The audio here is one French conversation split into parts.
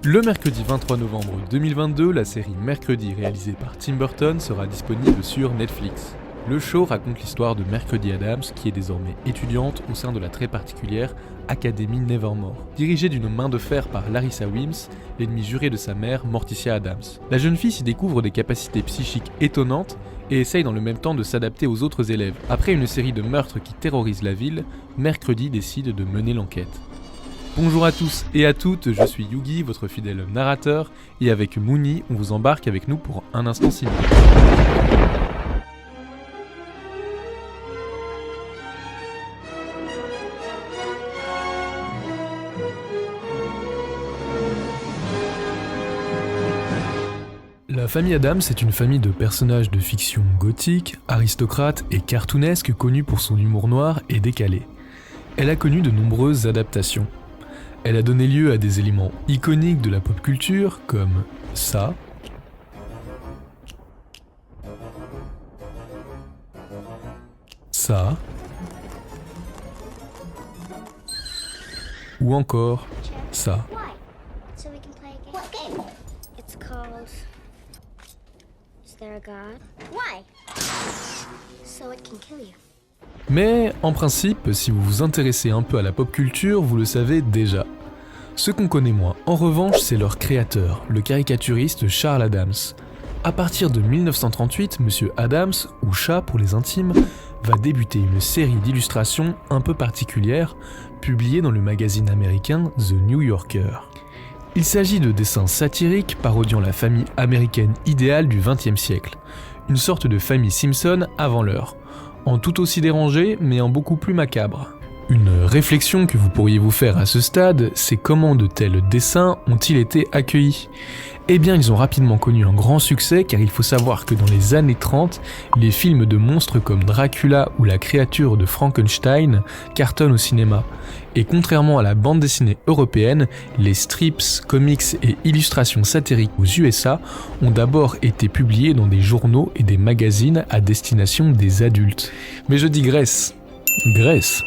Le mercredi 23 novembre 2022, la série Mercredi réalisée par Tim Burton sera disponible sur Netflix. Le show raconte l'histoire de Mercredi Adams qui est désormais étudiante au sein de la très particulière Académie Nevermore, dirigée d'une main de fer par Larissa Wims, l'ennemie juré de sa mère Morticia Adams. La jeune fille s'y découvre des capacités psychiques étonnantes et essaye dans le même temps de s'adapter aux autres élèves. Après une série de meurtres qui terrorisent la ville, Mercredi décide de mener l'enquête. Bonjour à tous et à toutes, je suis Yugi, votre fidèle narrateur, et avec Mouni, on vous embarque avec nous pour un instant ciné. La famille Adams est une famille de personnages de fiction gothique, aristocrates et cartoonesques connus pour son humour noir et décalé. Elle a connu de nombreuses adaptations. Elle a donné lieu à des éléments iconiques de la pop culture comme ça, ça, ou encore ça. Why? So we can play a game. What game? It's called... Is there a God? Why? So it can kill you. Mais en principe, si vous vous intéressez un peu à la pop culture, vous le savez déjà. Ce qu'on connaît moins, en revanche, c'est leur créateur, le caricaturiste Charles Addams. À partir de 1938, Monsieur Adams, ou Chat pour les intimes, va débuter une série d'illustrations un peu particulières, publiée dans le magazine américain The New Yorker. Il s'agit de dessins satiriques parodiant la famille américaine idéale du XXe siècle, une sorte de famille Simpson avant l'heure, en tout aussi dérangé mais en beaucoup plus macabre. Une réflexion que vous pourriez vous faire à ce stade, c'est comment de tels dessins ont-ils été accueillis ? Eh bien, ils ont rapidement connu un grand succès car il faut savoir que dans les années 30, les films de monstres comme Dracula ou la créature de Frankenstein cartonnent au cinéma. Et contrairement à la bande dessinée européenne, les strips, comics et illustrations satiriques aux USA ont d'abord été publiés dans des journaux et des magazines à destination des adultes. Mais je digresse. Grèce.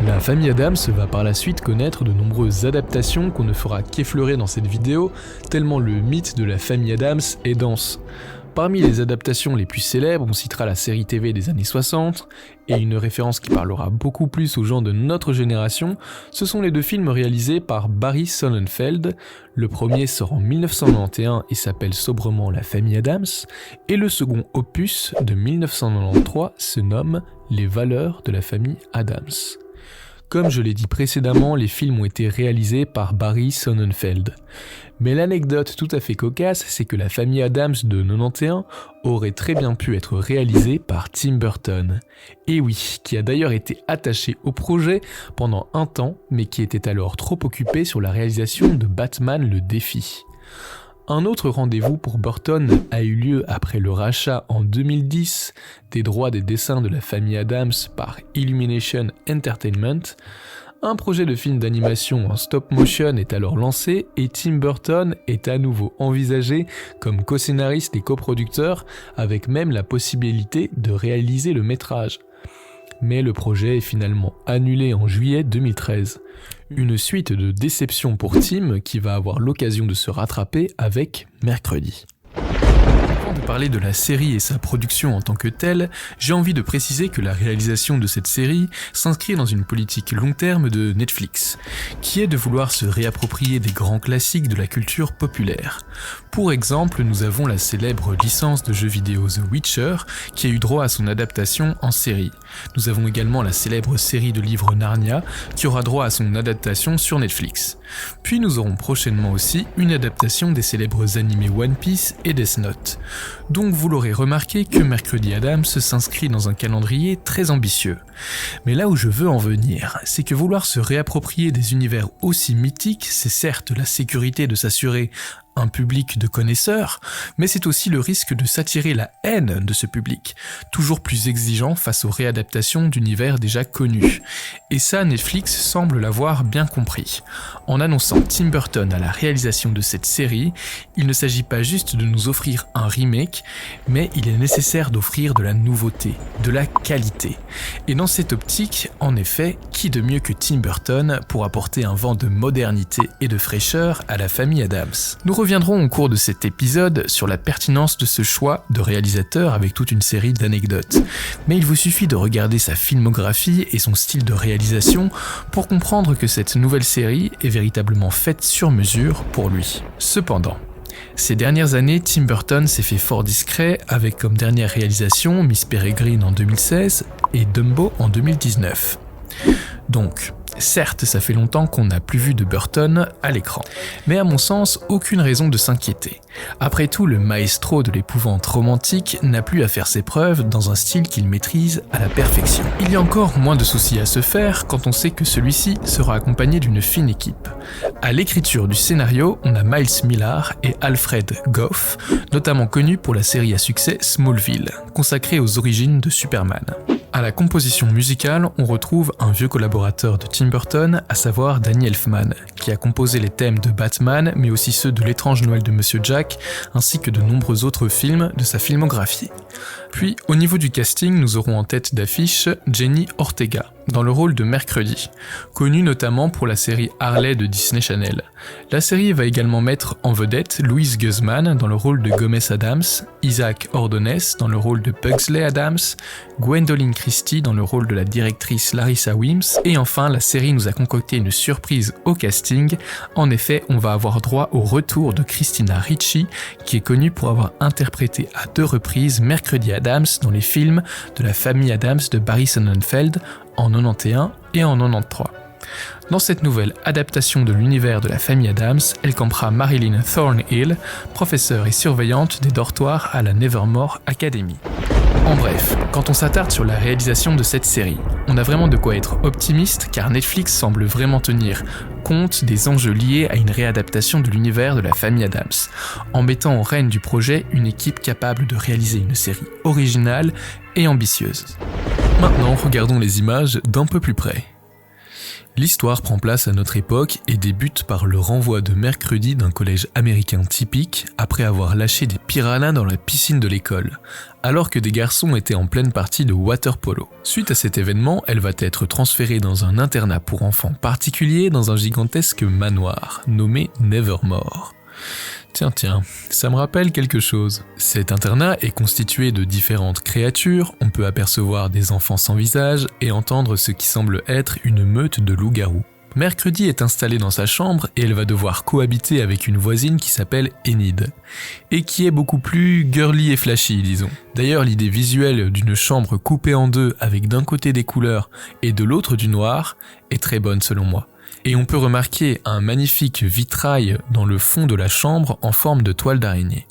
La famille Adams va par la suite connaître de nombreuses adaptations qu'on ne fera qu'effleurer dans cette vidéo, tellement le mythe de la famille Adams est dense. Parmi les adaptations les plus célèbres, on citera la série TV des années 60, et une référence qui parlera beaucoup plus aux gens de notre génération, ce sont les deux films réalisés par Barry Sonnenfeld. Le premier sort en 1991 et s'appelle sobrement La famille Adams, et le second opus de 1993 se nomme Les valeurs de la famille Adams. Comme je l'ai dit précédemment, les films ont été réalisés par Barry Sonnenfeld. Mais l'anecdote tout à fait cocasse, c'est que la famille Adams de 91 aurait très bien pu être réalisée par Tim Burton. Et oui, qui a d'ailleurs été attaché au projet pendant un temps, mais qui était alors trop occupé sur la réalisation de Batman le Défi. Un autre rendez-vous pour Burton a eu lieu après le rachat en 2010 des droits des dessins de la famille Adams par Illumination Entertainment. Un projet de film d'animation en stop motion est alors lancé et Tim Burton est à nouveau envisagé comme co-scénariste et coproducteur avec même la possibilité de réaliser le métrage. Mais le projet est finalement annulé en juillet 2013. Une suite de déceptions pour Tim qui va avoir l'occasion de se rattraper avec Mercredi. Avant de parler de la série et sa production en tant que telle, j'ai envie de préciser que la réalisation de cette série s'inscrit dans une politique long terme de Netflix, qui est de vouloir se réapproprier des grands classiques de la culture populaire. Pour exemple, nous avons la célèbre licence de jeux vidéo The Witcher, qui a eu droit à son adaptation en série. Nous avons également la célèbre série de livres Narnia, qui aura droit à son adaptation sur Netflix. Puis nous aurons prochainement aussi une adaptation des célèbres animés One Piece et Death Note. Donc vous l'aurez remarqué que Mercredi Adams s'inscrit dans un calendrier très ambitieux. Mais là où je veux en venir, c'est que vouloir se réapproprier des univers aussi mythiques, c'est certes la sécurité de s'assurer un public de connaisseurs, mais c'est aussi le risque de s'attirer la haine de ce public, toujours plus exigeant face aux réadaptations d'univers déjà connus. Et ça, Netflix semble l'avoir bien compris. En annonçant Tim Burton à la réalisation de cette série, il ne s'agit pas juste de nous offrir un remake, mais il est nécessaire d'offrir de la nouveauté, de la qualité. Et dans cette optique, en effet, qui de mieux que Tim Burton pour apporter un vent de modernité et de fraîcheur à la famille Addams. Nous reviendrons au cours de cet épisode sur la pertinence de ce choix de réalisateur avec toute une série d'anecdotes. Mais il vous suffit de regarder sa filmographie et son style de réalisation pour comprendre que cette nouvelle série est véritablement faite sur mesure pour lui. Cependant, ces dernières années, Tim Burton s'est fait fort discret avec comme dernière réalisation Miss Peregrine en 2016 et Dumbo en 2019. Donc, certes, ça fait longtemps qu'on n'a plus vu de Burton à l'écran, mais à mon sens, aucune raison de s'inquiéter. Après tout, le maestro de l'épouvante romantique n'a plus à faire ses preuves dans un style qu'il maîtrise à la perfection. Il y a encore moins de soucis à se faire quand on sait que celui-ci sera accompagné d'une fine équipe. À l'écriture du scénario, on a Miles Millar et Alfred Gough, notamment connus pour la série à succès Smallville, consacrée aux origines de Superman. À la composition musicale, on retrouve un vieux collaborateur de Tim Burton, à savoir Danny Elfman, qui a composé les thèmes de Batman, mais aussi ceux de L'étrange Noël de Monsieur Jack, ainsi que de nombreux autres films de sa filmographie. Puis, au niveau du casting, nous aurons en tête d'affiche Jenny Ortega, dans le rôle de Mercredi, connue notamment pour la série Harley de Disney Channel. La série va également mettre en vedette Louise Guzman dans le rôle de Gomez Addams, Isaac Ordonez dans le rôle de Pugsley Addams, Gwendoline Christie dans le rôle de la directrice Larissa Wims, et enfin la série nous a concocté une surprise au casting. En effet, on va avoir droit au retour de Christina Ricci, qui est connue pour avoir interprété à 2 reprises Mercredi Addams dans les films de la famille Addams de Barry Sonnenfeld en 91 et en 93. Dans cette nouvelle adaptation de l'univers de la famille Addams, elle campera Marilyn Thornhill, professeure et surveillante des dortoirs à la Nevermore Academy. En bref, quand on s'attarde sur la réalisation de cette série, on a vraiment de quoi être optimiste car Netflix semble vraiment tenir compte des enjeux liés à une réadaptation de l'univers de la famille Addams, en mettant au règne du projet une équipe capable de réaliser une série originale et ambitieuse. Maintenant, regardons les images d'un peu plus près. L'histoire prend place à notre époque et débute par le renvoi de Mercredi d'un collège américain typique après avoir lâché des piranhas dans la piscine de l'école, alors que des garçons étaient en pleine partie de water polo. Suite à cet événement, elle va être transférée dans un internat pour enfants particulier dans un gigantesque manoir, nommé Nevermore. Tiens, ça me rappelle quelque chose. Cet internat est constitué de différentes créatures, on peut apercevoir des enfants sans visage et entendre ce qui semble être une meute de loups-garous. Mercredi est installée dans sa chambre et elle va devoir cohabiter avec une voisine qui s'appelle Enid, et qui est beaucoup plus girly et flashy, disons. D'ailleurs, l'idée visuelle d'une chambre coupée en deux avec d'un côté des couleurs et de l'autre du noir est très bonne selon moi. Et on peut remarquer un magnifique vitrail dans le fond de la chambre en forme de toile d'araignée.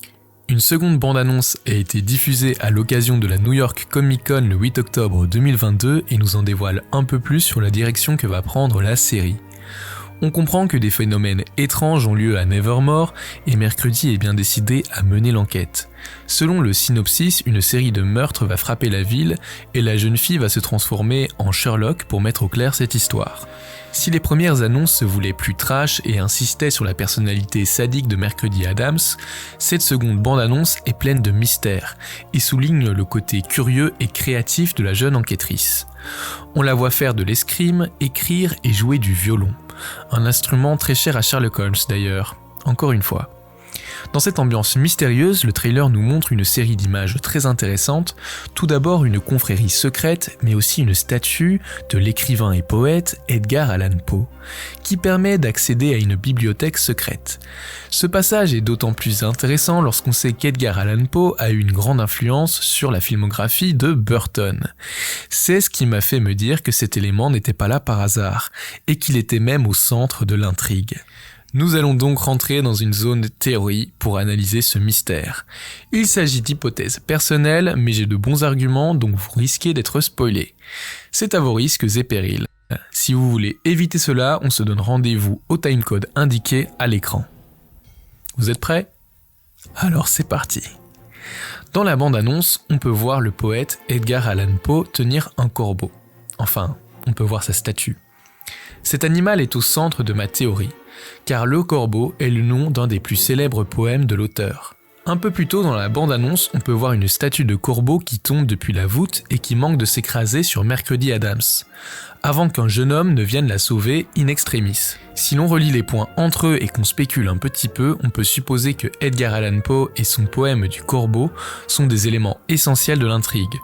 Une seconde bande-annonce a été diffusée à l'occasion de la New York Comic Con le 8 octobre 2022 et nous en dévoile un peu plus sur la direction que va prendre la série. On comprend que des phénomènes étranges ont lieu à Nevermore et Mercredi est bien décidé à mener l'enquête. Selon le synopsis, une série de meurtres va frapper la ville et la jeune fille va se transformer en Sherlock pour mettre au clair cette histoire. Si les premières annonces se voulaient plus trash et insistaient sur la personnalité sadique de Mercredi Addams, cette seconde bande-annonce est pleine de mystères et souligne le côté curieux et créatif de la jeune enquêtrice. On la voit faire de l'escrime, écrire et jouer du violon. Un instrument très cher à Sherlock Holmes d'ailleurs, encore une fois. Dans cette ambiance mystérieuse, le trailer nous montre une série d'images très intéressantes. Tout d'abord une confrérie secrète, mais aussi une statue de l'écrivain et poète Edgar Allan Poe, qui permet d'accéder à une bibliothèque secrète. Ce passage est d'autant plus intéressant lorsqu'on sait qu'Edgar Allan Poe a eu une grande influence sur la filmographie de Burton. C'est ce qui m'a fait me dire que cet élément n'était pas là par hasard, et qu'il était même au centre de l'intrigue. Nous allons donc rentrer dans une zone de théorie pour analyser ce mystère. Il s'agit d'hypothèses personnelles, mais j'ai de bons arguments, donc vous risquez d'être spoilé. C'est à vos risques et périls. Si vous voulez éviter cela, on se donne rendez-vous au timecode indiqué à l'écran. Vous êtes prêts ? Alors c'est parti. Dans la bande-annonce, on peut voir le poète Edgar Allan Poe tenir un corbeau. Enfin, on peut voir sa statue. Cet animal est au centre de ma théorie, car le corbeau est le nom d'un des plus célèbres poèmes de l'auteur. Un peu plus tôt dans la bande-annonce, on peut voir une statue de corbeau qui tombe depuis la voûte et qui manque de s'écraser sur Mercredi Adams, avant qu'un jeune homme ne vienne la sauver in extremis. Si l'on relie les points entre eux et qu'on spécule un petit peu, on peut supposer que Edgar Allan Poe et son poème du corbeau sont des éléments essentiels de l'intrigue,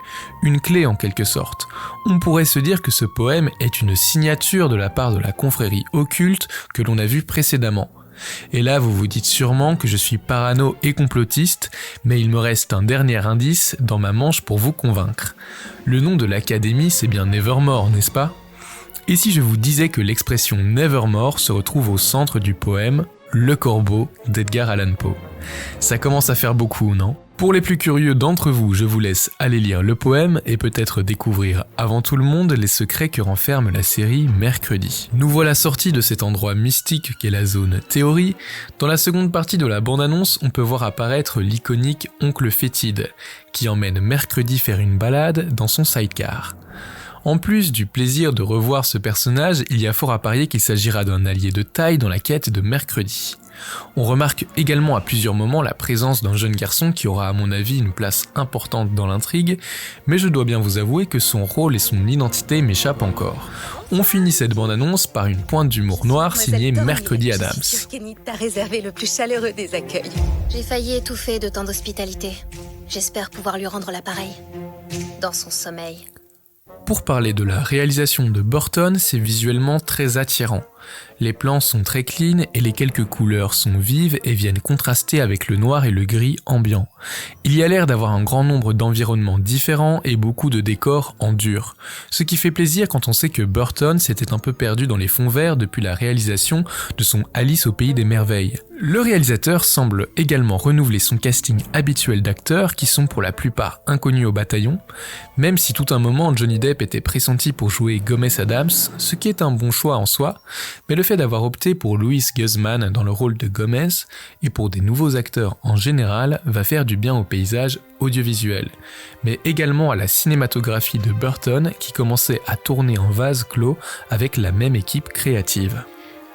une clé en quelque sorte. On pourrait se dire que ce poème est une signature de la part de la confrérie occulte que l'on a vue précédemment. Et là, vous vous dites sûrement que je suis parano et complotiste, mais il me reste un dernier indice dans ma manche pour vous convaincre. Le nom de l'académie, c'est bien Nevermore, n'est-ce pas ? Et si je vous disais que l'expression Nevermore se retrouve au centre du poème Le Corbeau d'Edgar Allan Poe ? Ça commence à faire beaucoup, non ? Pour les plus curieux d'entre vous, je vous laisse aller lire le poème et peut-être découvrir avant tout le monde les secrets que renferme la série Mercredi. Nous voilà sortis de cet endroit mystique qu'est la zone théorie. Dans la seconde partie de la bande-annonce, on peut voir apparaître l'iconique Oncle Fétide, qui emmène Mercredi faire une balade dans son sidecar. En plus du plaisir de revoir ce personnage, il y a fort à parier qu'il s'agira d'un allié de taille dans la quête de Mercredi. On remarque également à plusieurs moments la présence d'un jeune garçon qui aura à mon avis une place importante dans l'intrigue, mais je dois bien vous avouer que son rôle et son identité m'échappent encore. On finit cette bande-annonce par une pointe d'humour noir signée Mercredi Adams. Je suis sûre qu'Enid t'a réservé le plus chaleureux des accueils. J'ai failli étouffer de tant d'hospitalité. J'espère pouvoir lui rendre l'appareil. Dans son sommeil. Pour parler de la réalisation de Burton, c'est visuellement très attirant. Les plans sont très clean et les quelques couleurs sont vives et viennent contraster avec le noir et le gris ambiant. Il y a l'air d'avoir un grand nombre d'environnements différents et beaucoup de décors en dur. Ce qui fait plaisir quand on sait que Burton s'était un peu perdu dans les fonds verts depuis la réalisation de son Alice au pays des merveilles. Le réalisateur semble également renouveler son casting habituel d'acteurs qui sont pour la plupart inconnus au bataillon, même si tout un moment Johnny Depp était pressenti pour jouer Gomez Adams, ce qui est un bon choix en soi, mais le fait d'avoir opté pour Louis Guzman dans le rôle de Gomez et pour des nouveaux acteurs en général va faire du bien au paysage audiovisuel, mais également à la cinématographie de Burton qui commençait à tourner en vase clos avec la même équipe créative.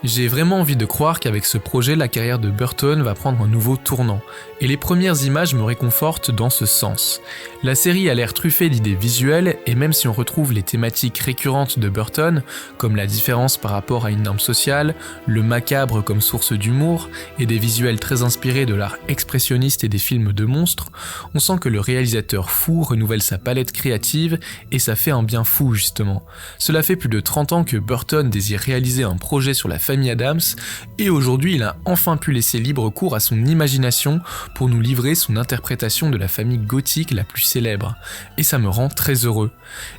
J'ai vraiment envie de croire qu'avec ce projet, la carrière de Burton va prendre un nouveau tournant, et les premières images me réconfortent dans ce sens. La série a l'air truffée d'idées visuelles, et même si on retrouve les thématiques récurrentes de Burton, comme la différence par rapport à une norme sociale, le macabre comme source d'humour, et des visuels très inspirés de l'art expressionniste et des films de monstres, on sent que le réalisateur fou renouvelle sa palette créative, et ça fait un bien fou justement. Cela fait plus de 30 ans que Burton désire réaliser un projet sur la famille Adams, et aujourd'hui il a enfin pu laisser libre cours à son imagination pour nous livrer son interprétation de la famille gothique la plus célèbre, et ça me rend très heureux.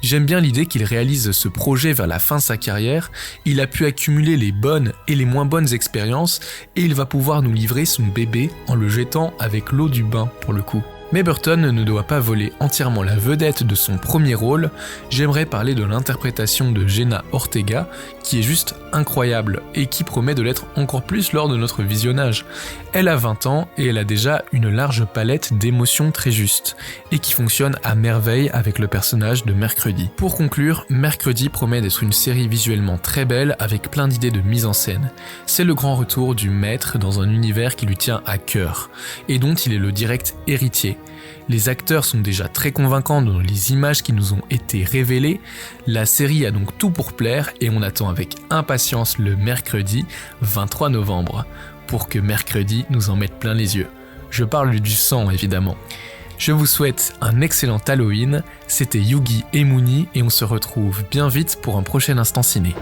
J'aime bien l'idée qu'il réalise ce projet vers la fin de sa carrière, il a pu accumuler les bonnes et les moins bonnes expériences, et il va pouvoir nous livrer son bébé en le jetant avec l'eau du bain pour le coup. Mais Burton ne doit pas voler entièrement la vedette de son premier rôle, j'aimerais parler de l'interprétation de Jenna Ortega, qui est juste incroyable et qui promet de l'être encore plus lors de notre visionnage. Elle a 20 ans et elle a déjà une large palette d'émotions très justes, et qui fonctionne à merveille avec le personnage de Mercredi. Pour conclure, Mercredi promet d'être une série visuellement très belle avec plein d'idées de mise en scène. C'est le grand retour du maître dans un univers qui lui tient à cœur, et dont il est le direct héritier. Les acteurs sont déjà très convaincants dans les images qui nous ont été révélées, la série a donc tout pour plaire et on attend avec impatience le mercredi 23 novembre, pour que Mercredi nous en mette plein les yeux. Je parle du sang évidemment. Je vous souhaite un excellent Halloween, c'était Yugi et Mouni et on se retrouve bien vite pour un prochain instant ciné.